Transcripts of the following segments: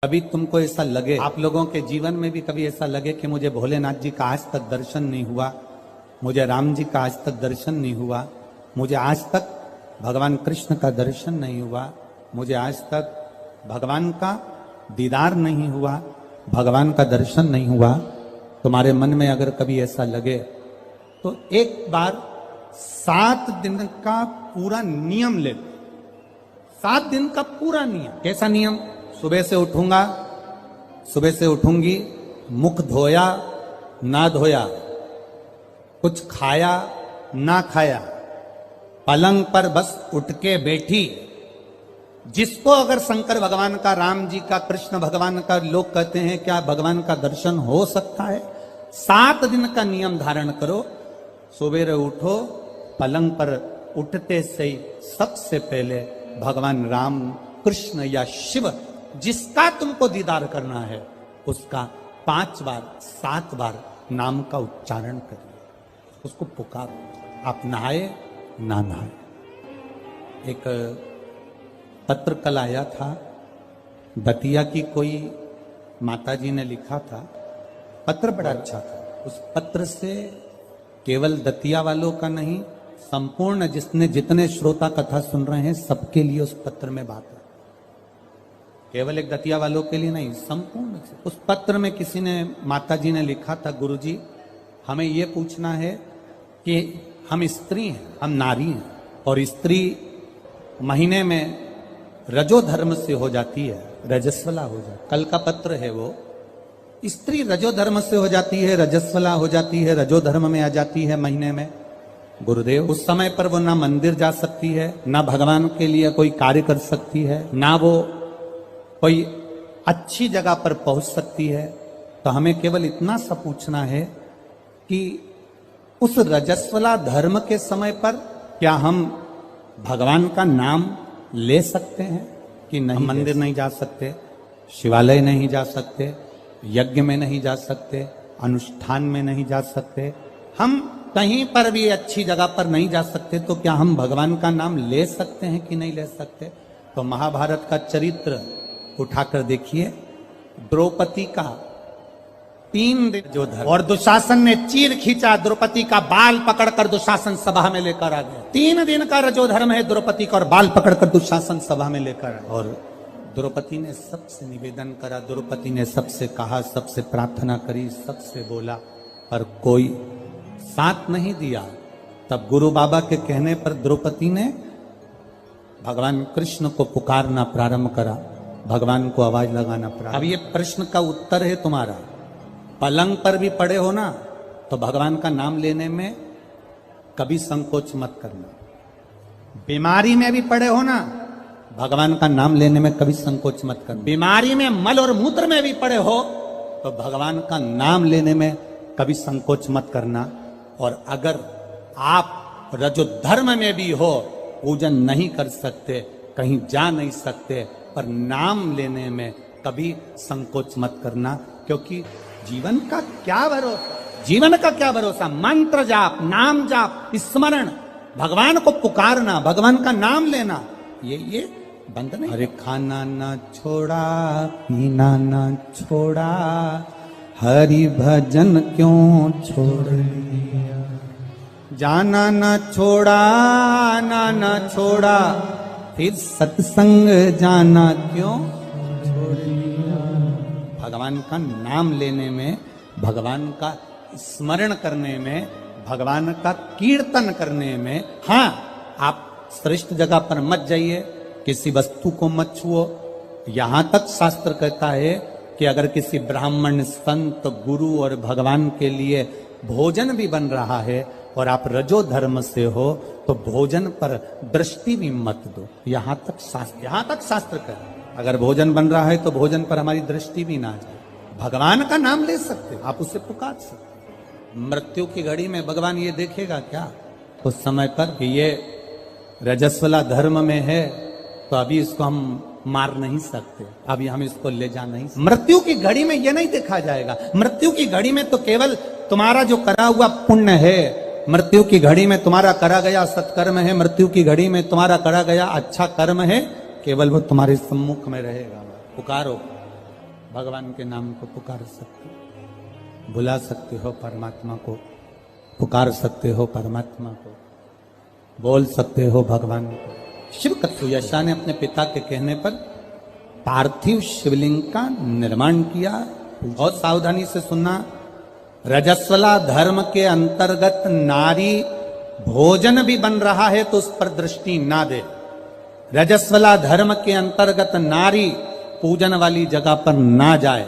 कभी तुमको ऐसा लगे, आप लोगों के जीवन में भी कभी ऐसा लगे कि मुझे भोलेनाथ जी का आज तक दर्शन नहीं हुआ, मुझे राम जी का आज तक दर्शन नहीं हुआ, मुझे आज तक भगवान कृष्ण का दर्शन नहीं हुआ, मुझे आज तक भगवान का दीदार नहीं हुआ, भगवान का दर्शन नहीं हुआ। तुम्हारे मन में अगर कभी ऐसा लगे तो एक बार 7 दिन का पूरा नियम ले लो। 7 दिन का पूरा नियम। कैसा नियम? सुबह से उठूंगा, सुबह से उठूंगी, मुख धोया ना धोया, कुछ खाया ना खाया, पलंग पर बस उठ के बैठी। जिसको अगर शंकर भगवान का, राम जी का, कृष्ण भगवान का, लोग कहते हैं क्या भगवान का दर्शन हो सकता है? 7 दिन का नियम धारण करो। सुबह उठो, पलंग पर उठते से सबसे पहले भगवान राम, कृष्ण या शिव जिसका तुमको दीदार करना है उसका 5 बार 7 बार नाम का उच्चारण करिए, उसको पुकारो। आप नहाए ना नहाए। एक पत्र कल आया था, दतिया की कोई माताजी ने लिखा था, पत्र बड़ा अच्छा था। उस पत्र से केवल दतिया वालों का नहीं, संपूर्ण जितने श्रोता कथा सुन रहे हैं सबके लिए उस पत्र में बात है। केवल एक दतिया वालों के लिए नहीं, संपूर्ण। उस पत्र में किसी ने, माताजी ने लिखा था, गुरुजी हमें ये पूछना है कि हम स्त्री हैं, हम नारी हैं, और स्त्री महीने में रजो धर्म से हो जाती है, रजस्वला हो जाती। कल का पत्र है वो, स्त्री रजो धर्म से हो जाती है, रजस्वला हो जाती है, रजो धर्म में आ जाती है महीने में। गुरुदेव उस समय पर वो ना मंदिर जा सकती है, ना भगवान के लिए कोई कार्य कर सकती है, ना वो कोई अच्छी जगह पर पहुंच सकती है। तो हमें केवल इतना सा पूछना है कि उस रजस्वला धर्म के समय पर क्या हम भगवान का नाम ले सकते हैं कि नहीं? हम मंदिर नहीं जा सकते, शिवालय नहीं जा सकते, यज्ञ में नहीं जा सकते, अनुष्ठान में नहीं जा सकते, हम कहीं पर भी अच्छी जगह पर नहीं जा सकते, तो क्या हम भगवान का नाम ले सकते हैं कि नहीं ले सकते? तो महाभारत का चरित्र उठाकर देखिए, द्रौपदी का 3 दिन जो धर्म, और दुशासन ने चीर खींचा, द्रौपदी का बाल पकड़कर दुशासन सभा में लेकर आ गया। 3 दिन का रजो धर्म है द्रौपदी का, और बाल पकड़कर दुशासन सभा में लेकर आया। और द्रौपदी ने सबसे निवेदन करा, द्रौपदी ने सबसे कहा, सबसे प्रार्थना करी, सबसे बोला, पर कोई साथ नहीं दिया। तब गुरु बाबा के कहने पर द्रौपदी ने भगवान कृष्ण को पुकारना प्रारंभ करा, भगवान को आवाज लगाना प्रारंभ। अब ये प्रश्न का उत्तर है तुम्हारा। पलंग पर भी पड़े हो ना, तो भगवान का नाम लेने में कभी संकोच मत करना। बीमारी में भी पड़े हो ना, भगवान का नाम लेने में कभी संकोच मत करना। बीमारी में, मल और मूत्र में भी पड़े हो तो भगवान का नाम लेने में कभी संकोच मत करना। और अगर आप रजो धर्म में भी हो, पूजन नहीं कर सकते, कहीं जा नहीं सकते, पर नाम लेने में कभी संकोच मत करना, क्योंकि जीवन का क्या भरोसा, जीवन का क्या भरोसा? मंत्र जाप, नाम जाप, स्मरण, भगवान को पुकारना, भगवान का नाम लेना, ये बंद नहीं। अरे खाना ना छोड़ा, पीना ना छोड़ा, हरि भजन क्यों छोड़ दिया, जाना ना छोड़ा, आना ना छोड़ा, फिर सत्संग जाना क्यों छोड़ दिया। भगवान का नाम लेने में, भगवान का स्मरण करने में, भगवान का कीर्तन करने में, हाँ आप श्रेष्ठ जगह पर मत जाइए, किसी वस्तु को मत छुओ। यहां तक शास्त्र कहता है कि अगर किसी ब्राह्मण, संत, गुरु और भगवान के लिए भोजन भी बन रहा है और आप रजो धर्म से हो, तो भोजन पर दृष्टि भी मत दो। यहां तक शास्त्र कह, अगर भोजन बन रहा है तो भोजन पर हमारी दृष्टि भी ना जाए। भगवान का नाम ले सकते, आप उसे पुकार सकते। मृत्यु की घड़ी में भगवान ये देखेगा क्या उस समय पर कि ये रजस्वला धर्म में है, तो अभी इसको हम मार नहीं सकते, अभी हम इसको ले जा नहीं सकते। मृत्यु की घड़ी में ये नहीं देखा जाएगा। मृत्यु की घड़ी में तो केवल तुम्हारा जो करा हुआ पुण्य है, मृत्यु की घड़ी में तुम्हारा करा गया सत्कर्म है, मृत्यु की घड़ी में तुम्हारा करा गया अच्छा कर्म है, केवल वो तुम्हारे सम्मुख में रहेगा। पुकारो, भगवान के नाम को पुकार सकते हो, बुला सकते हो परमात्मा को, पुकार सकते हो परमात्मा को, बोल सकते हो भगवान को। शिव कथुयशा ने अपने पिता के कहने पर पार्थिव शिवलिंग का निर्माण किया। बहुत सावधानी से सुनना, रजस्वला धर्म के अंतर्गत नारी भोजन भी बन रहा है तो उस पर दृष्टि ना दे। रजस्वला धर्म के अंतर्गत नारी पूजन वाली जगह पर ना जाए।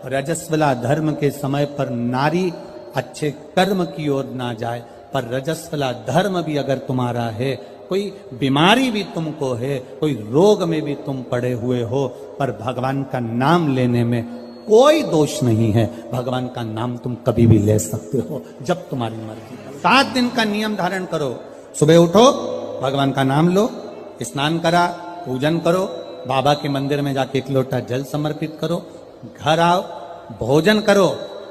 रजस्वला धर्म के समय पर नारी अच्छे कर्म की ओर ना जाए। पर रजस्वला धर्म भी अगर तुम्हारा है, कोई बीमारी भी तुमको है, कोई रोग में भी तुम पड़े हुए हो, पर भगवान का नाम लेने में कोई दोष नहीं है। भगवान का नाम तुम कभी भी ले सकते हो जब तुम्हारी मर्जी। 7 दिन का नियम धारण करो। सुबह उठो, भगवान का नाम लो, स्नान करा, पूजन करो, बाबा के मंदिर में जाके 1 लोटा जल समर्पित करो, घर आओ, भोजन करो।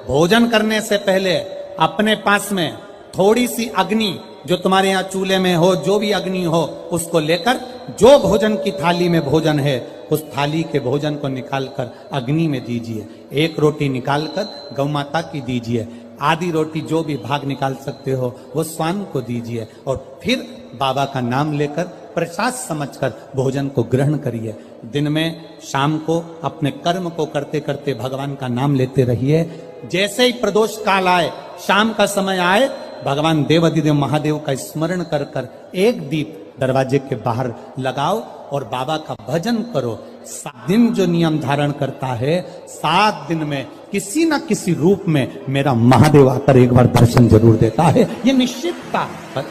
भोजन करने से पहले अपने पास में थोड़ी सी अग्नि, जो तुम्हारे यहाँ चूल्हे में हो, जो भी अग्नि हो, उसको लेकर जो भोजन की थाली में भोजन है, उस थाली के भोजन को निकालकर अग्नि में दीजिए। 1 रोटी निकालकर गौ माता की दीजिए, आधी रोटी जो भी भाग निकाल सकते हो वो स्वान को दीजिए, और फिर बाबा का नाम लेकर प्रसाद समझकर भोजन को ग्रहण करिए। दिन में शाम को अपने कर्म को करते करते भगवान का नाम लेते रहिए। जैसे ही प्रदोष काल आए, शाम का समय आए, भगवान देवाधिदेव महादेव का स्मरण कर कर 1 दीप दरवाजे के बाहर लगाओ और बाबा का भजन करो। 7 दिन जो नियम धारण करता है, 7 दिन में किसी न किसी रूप में मेरा महादेव आकर एक बार दर्शन जरूर देता है, ये निश्चितता। पर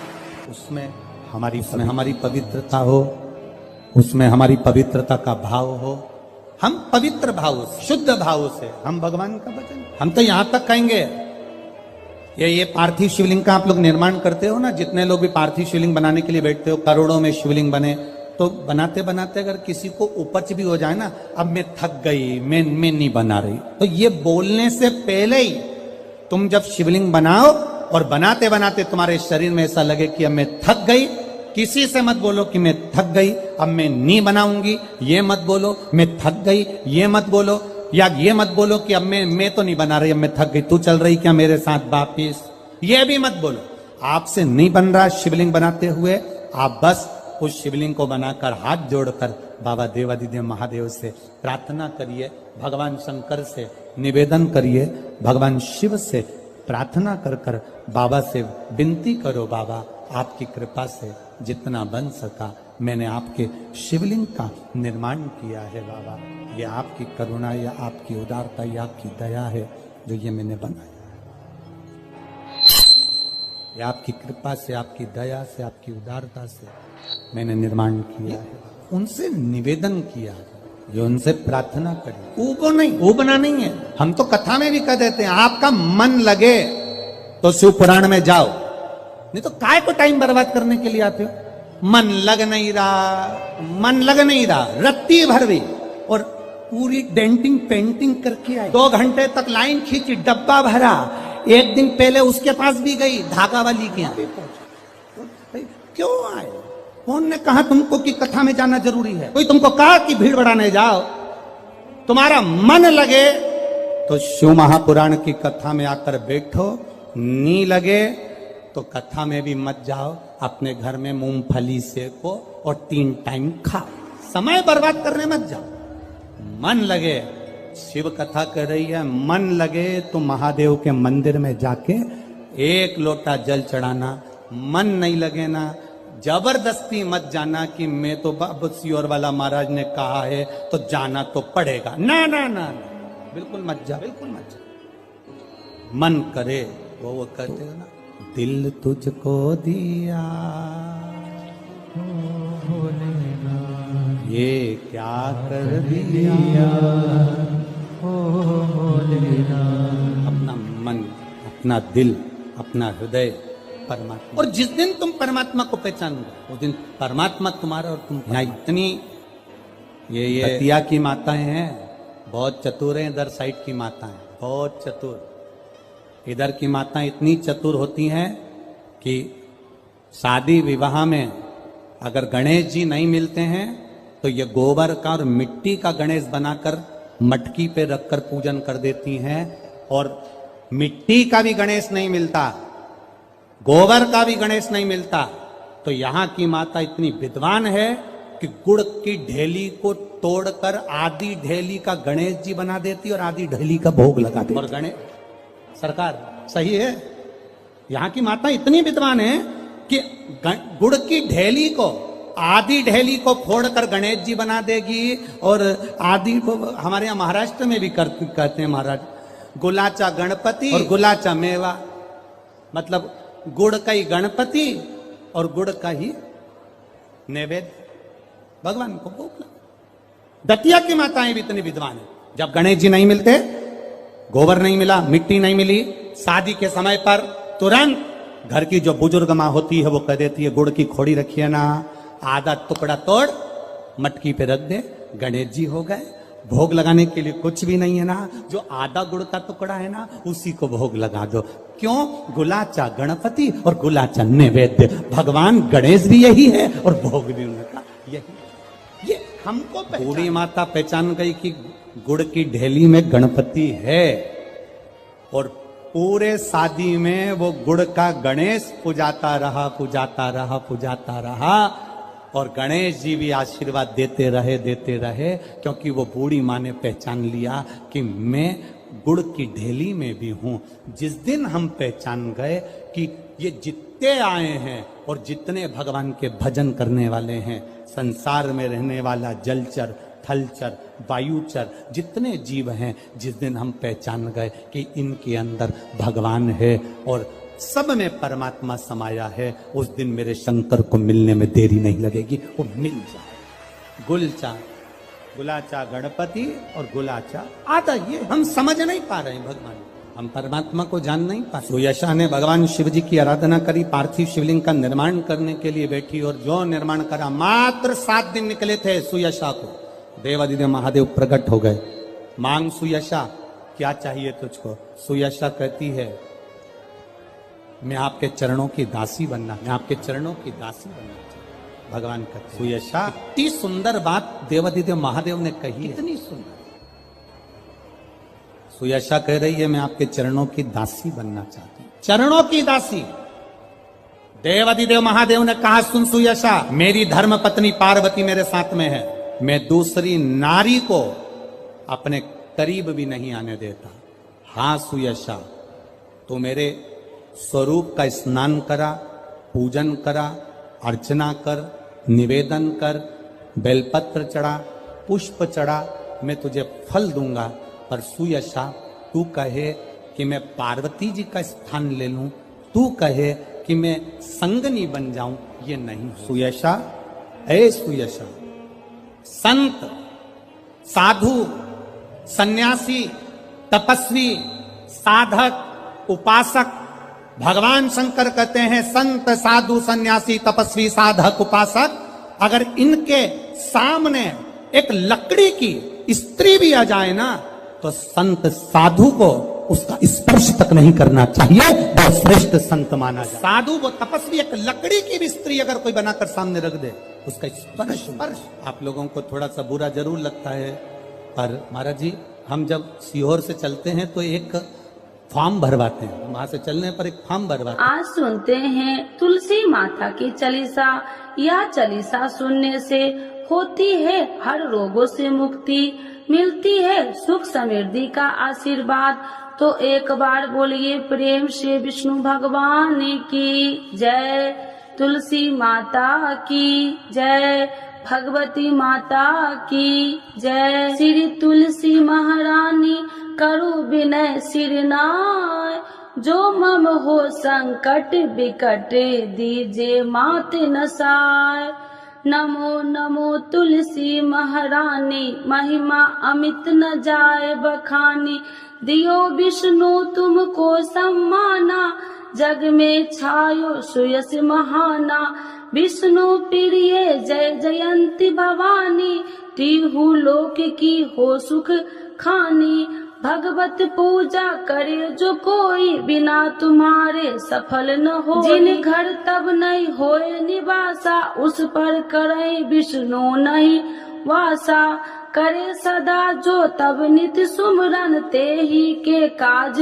उसमें हमारी पवित्रता हो, उसमें हमारी पवित्रता का भाव हो, हम पवित्र भाव से, शुद्ध भाव से हम भगवान का भजन। हम तो यहां तक कहेंगे, ये पार्थिव शिवलिंग का आप लोग निर्माण करते हो ना, जितने लोग भी पार्थिव शिवलिंग बनाने के लिए बैठते हो, करोड़ों में शिवलिंग बने, तो बनाते बनाते अगर किसी को उपच भी हो जाए ना, अब मैं थक गई, मैं नहीं बना रही, तो ये बोलने से पहले ही तुम जब शिवलिंग बनाओ और बनाते बनाते तुम्हारे शरीर में ऐसा लगे कि अब मैं थक गई, किसी से मत बोलो कि मैं थक गई, अब मैं नहीं बनाऊंगी, ये मत बोलो। मैं थक गई ये मत बोलो, या ये मत बोलो कि अब मैं तो नहीं बना रही, अब मैं थक गई, तू चल रही क्या मेरे साथ वापिस, ये भी मत बोलो। आपसे नहीं बन रहा शिवलिंग बनाते हुए, आप बस उस शिवलिंग को बनाकर हाथ जोड़कर बाबा देवाधिदेव महादेव से प्रार्थना करिए, भगवान शंकर से निवेदन करिए, भगवान शिव से प्रार्थना कर कर बाबा से विनती करो, बाबा आपकी कृपा से जितना बन सका मैंने आपके शिवलिंग का निर्माण किया है। बाबा ये आपकी करुणा या आपकी उदारता या आपकी दया है जो ये मैंने बनाया, ये आपकी कृपा से, आपकी दया से, आपकी उदारता से मैंने निर्माण किया है। उनसे निवेदन किया है, ये उनसे प्रार्थना करी, ऊबना नहीं है। हम तो कथा में भी कह देते हैं, आपका मन लगे तो शिव पुराण में जाओ, नहीं तो काय को टाइम बर्बाद करने के लिए आते हो। मन लग नहीं रहा, रत्ती भर भी, और पूरी डेंटिंग पेंटिंग करके आई, 2 घंटे तक लाइन खींची, डब्बा भरा, 1 दिन पहले उसके पास भी गई, धागा वाली के यहाँ पहुंची। क्यों आए? कौन ने कहा तुमको कि कथा में जाना जरूरी है? कोई तुमको कहा कि भीड़ बढ़ाने जाओ? तुम्हारा मन लगे तो शिव महापुराण की कथा में आकर बैठो, नहीं लगे तो कथा में भी मत जाओ, अपने घर में मूंगफली सेको और 3 टाइम खाओ, समय बर्बाद करने मत जाओ। मन लगे, शिव कथा कर रही है, मन लगे तो महादेव के मंदिर में जाके 1 लोटा जल चढ़ाना। मन नहीं लगे ना, जबरदस्ती मत जाना कि मैं तो बाबा सियोर वाला महाराज ने कहा है तो जाना तो पड़ेगा, ना ना ना, बिल्कुल मत जा, बिल्कुल मत जा। मन करे वो कहते हो ना, दिल तुझको दिया ये क्या कर दिया, अपना मन, अपना दिल, अपना हृदय परमात्मा। और जिस दिन तुम परमात्मा को पहचानोगे उस दिन परमात्मा तुम्हारा और तुम। यहाँ इतनी ये हतिया की माताएं हैं, बहुत चतुर हैं, इधर साइड की माताएं बहुत चतुर। इधर की माताएं इतनी चतुर होती हैं कि शादी विवाह में अगर गणेश जी नहीं मिलते हैं तो ये गोबर का और मिट्टी का गणेश बनाकर मटकी पे रखकर पूजन कर देती हैं। और मिट्टी का भी गणेश नहीं मिलता, गोबर का भी गणेश नहीं मिलता, तो यहां की माता इतनी विद्वान है कि गुड़ की ढेली को तोड़कर आधी ढेली का गणेश जी बना देती और आधी ढेली का भोग लगा देती। और गणेश सरकार सही है, यहां की माता इतनी विद्वान है कि गुड़ की ढेली को, आधी ढेली को फोड़कर गणेश जी बना देगी, और आधी को हमारे यहाँ महाराष्ट्र में भी कहते हैं महाराज, गुलाचा गणपति और गुलाचा मेवा, मतलब गुड़ का ही गणपति और गुड़ का ही नैवेद्य भगवान को भोग लगा। दतिया की माताएं भी इतनी विद्वान है, जब गणेश जी नहीं मिलते, गोबर नहीं मिला, मिट्टी नहीं मिली, शादी के समय पर तुरंत घर की जो बुजुर्ग माँ होती है वो कह देती है गुड़ की खोड़ी रखिए ना, आधा टुकड़ा तोड़ मटकी पे रख दे, गणेश जी हो गए। भोग लगाने के लिए कुछ भी नहीं है ना, जो आधा गुड़ का टुकड़ा है ना उसी को भोग लगा दो। क्यों? गुलाचा गणपति और गुलाचा नैवेद्य, भगवान गणेश भी यही है और भोग भी उनका यही। ये हमको बूढ़ी माता पहचान गई कि गुड़ की ढेली में गणपति है, और पूरे शादी में वो गुड़ का गणेश पुजाता रहा, पुजाता रहा, पुजाता रहा, और गणेश जी भी आशीर्वाद देते रहे, क्योंकि वो बूढ़ी माँ ने पहचान लिया कि मैं गुड़ की ढेली में भी हूं। जिस दिन हम पहचान गए कि ये जितने आए हैं और जितने भगवान के भजन करने वाले हैं, संसार में रहने वाला जलचर, थलचर, वायुचर, जितने जीव हैं, जिस दिन हम पहचान गए कि इनके अंदर भगवान है और सब में परमात्मा समाया है, उस दिन मेरे शंकर को मिलने में देरी नहीं लगेगी, वो मिल जाए। गुलाचा गणपति और गुलाचा आधा, ये हम समझ नहीं पा रहे हैं भगवान, हम परमात्मा को जान नहीं पा रहे। सुयशा ने भगवान शिव जी की आराधना करी, पार्थिव शिवलिंग का निर्माण करने के लिए बैठी, और जो निर्माण करा, मात्र 7 दिन निकले थे सुयशा को, देवादिदेव महादेव प्रकट हो गए। मांग सुयशा, क्या चाहिए तुझको? सुयशा कहती है मैं आपके चरणों की दासी बनना, मैं आपके चरणों की दासी बनना चाहिए। भगवान कहते, सुयशा, इतनी सुंदर बात देवादिदेव महादेव ने कही, इतनी सुंदर। सुयशा कह रही है मैं आपके चरणों की दासी बनना चाहती हूं, चरणों की दासी। देवादिदेव महादेव ने कहा, सुन सुयशा, मेरी धर्म पत्नी पार्वती मेरे साथ में है, मैं दूसरी नारी को अपने करीब भी नहीं आने देता। हाँ सुयशा, तो मेरे स्वरूप का स्नान करा, पूजन करा, अर्चना कर, निवेदन कर, बेलपत्र चढ़ा, पुष्प चढ़ा, मैं तुझे फल दूंगा। पर सुयशा, तू कहे कि मैं पार्वती जी का स्थान ले लूं, तू कहे कि मैं संगनी बन जाऊं, ये नहीं। सुयशा, ऐ सुयशा, संत, साधु, सन्यासी, तपस्वी, साधक, उपासक, भगवान शंकर कहते हैं संत, साधु, सन्यासी, तपस्वी, साधक, उपासक, अगर इनके सामने एक लकड़ी की स्त्री भी आ जाए ना, तो संत साधु को उसका स्पर्श तक नहीं करना चाहिए, वो श्रेष्ठ संत माना जाए। साधु वो तपस्वी, एक लकड़ी की भी स्त्री अगर कोई बनाकर सामने रख दे, उसका स्पर्श आप लोगों को थोड़ा सा बुरा जरूर लगता है, पर महाराज जी, हम जब सीहोर से चलते हैं तो एक फॉर्म भरवाते हैं, वहां से चलने पर एक फॉर्म भरवाते हैं। आज सुनते हैं तुलसी माता की चालीसा। यह चालीसा सुनने से होती है हर रोगों से मुक्ति, मिलती है सुख समृद्धि का आशीर्वाद। तो एक बार बोलिए प्रेम से विष्णु भगवान की जय, तुलसी माता की जय, भगवती माता की जय। श्री तुलसी महारानी करु विनय सिरनाय, जो मम हो संकट विकट दीजे मात नसाय। नमो नमो तुलसी महारानी, महिमा अमित न जाए बखानी। दियो विष्णु तुमको सम्माना, जग में छायो सुयस महाना। विष्णु प्रिय जय जयंती भवानी, तिहु लोक की हो सुख खानी। भगवत पूजा करे जो कोई, बिना तुम्हारे सफल न हो। जिन घर तब नहीं होए निवासा, उस पर करे विष्णु नहीं वासा। करे सदा जो तब नित सुमरन, ते ही के काज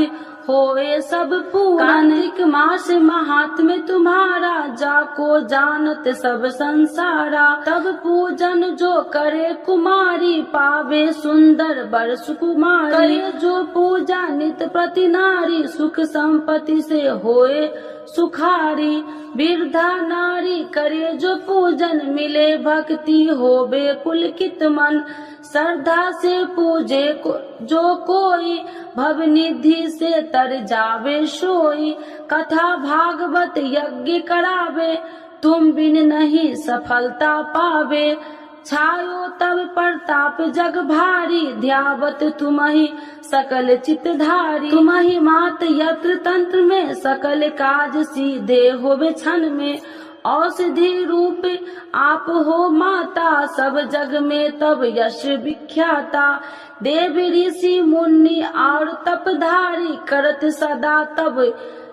होए सब पूरन। कार्तिक मास महात्म्य तुम्हारा, जाको जानत सब संसारा। तब पूजन जो करे कुमारी, पावे सुंदर बर सुकुमारी। करे जो पूजा नित प्रति नारी, सुख संपत्ति से होए सुखारी। वृद्धा नारी करे जो पूजन, मिले भक्ति होबे पुलकित मन। श्रद्धा से पूजे जो कोई, भव निधि से तर जावे सोई। कथा भागवत यज्ञ करावे, तुम बिन नहीं सफलता पावे। छायो तब प्रताप जग भारी, ध्यावत तुमहि सकल चितधारी। तुमहि मात यत्र तंत्र में, सकल काज सीधे होवे क्षण में। औषधि रूप आप हो माता, सब जग में तब यश विख्याता। देव ऋषि मुनि और तपधारी, करत सदा तब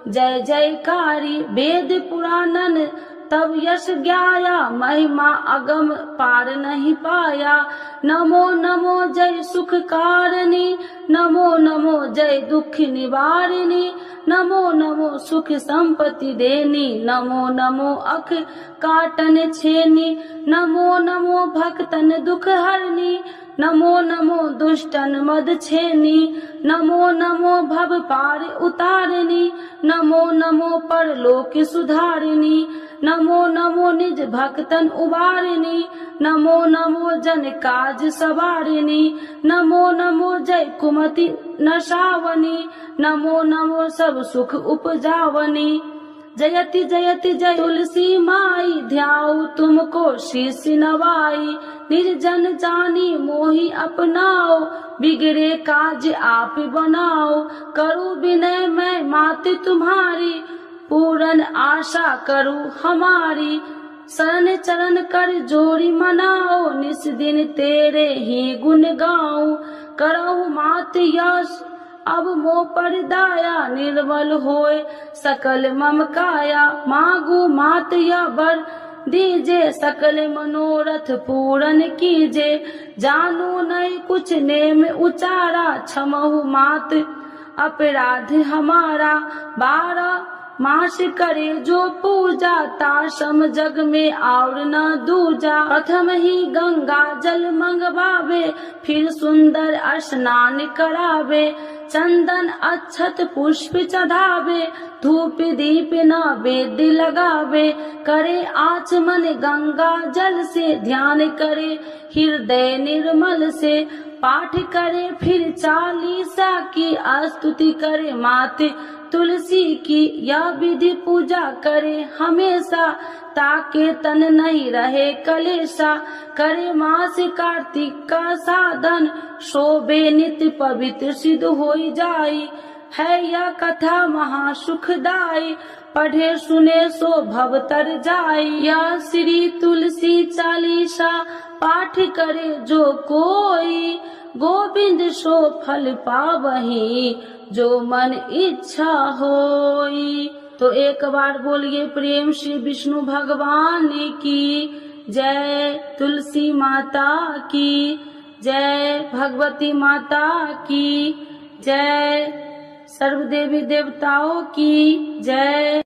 जय जयकारी। वेद पुराणन तब यश ज्ञाया, महिमा अगम पार नहीं पाया। नमो नमो जय सुख कारिणी, नमो नमो जय दुख निवारिणी। नमो नमो सुख संपत्ति देनी, नमो नमो अख काटन छेनी। नमो नमो भक्तन दुख हरनी, नमो नमो दुष्टन मद छेनी। नमो नमो भव पार उतारिणी, नमो नमो परलोक सुधारिणी। नमो नमो निज भक्तन उबारिणी, नमो नमो जन काज सवारिणी। नमो नमो जय कुमति नशावनी, नमो नमो सब सुख उपजावनी। जयति जयति जय तुलसी माई, ध्याऊ तुमको शीश नवाई। निर्जन जानी मोहि अपनाओ, बिगड़े काज आप बनाओ। करूँ विनय मैं माते तुम्हारी, पूरन आशा करूँ हमारी। शरण चरण कर जोड़ी मनाओ, निस दिन तेरे ही गुण गाऊं। करहु मात यश अब मोह पर दाया, निर्मल होए सकल मम काया। मांगू मात या वर दीजे, सकल मनोरथ पूरन कीजे। जानू नहीं कुछ नेम उचारा, क्षमहु मात अपराध हमारा। 12 मास करे जो पूजा, ताशम जग में और न दूजा। प्रथम ही गंगा जल मंगवावे, फिर सुंदर स्नान करावे। चंदन अक्षत पुष्प चढ़ावे, धूप दीप नैवेद्य लगावे। करे आचमन गंगा जल से, ध्यान करे हृदय निर्मल से। पाठ करे फिर 40 की, स्तुति करे माते तुलसी की। यह विधि पूजा करे हमेशा, ताके तन नहीं रहे कलेशा। करे मास कार्तिक का साधन, शोभे नित्य पवित्र सिद्ध होई जाई। है यह कथा महासुखदाई, पढ़े सुने सो भव तर जाई। यह श्री तुलसी चालीसा, पाठ करे जो कोई। गोविंद सो फल पावही, जो मन इच्छा होई। तो एक बार बोलिए प्रेम श्री विष्णु भगवान की जय। तुलसी माता की जय, भगवती माता की जय, सर्व देवी देवताओं की जय।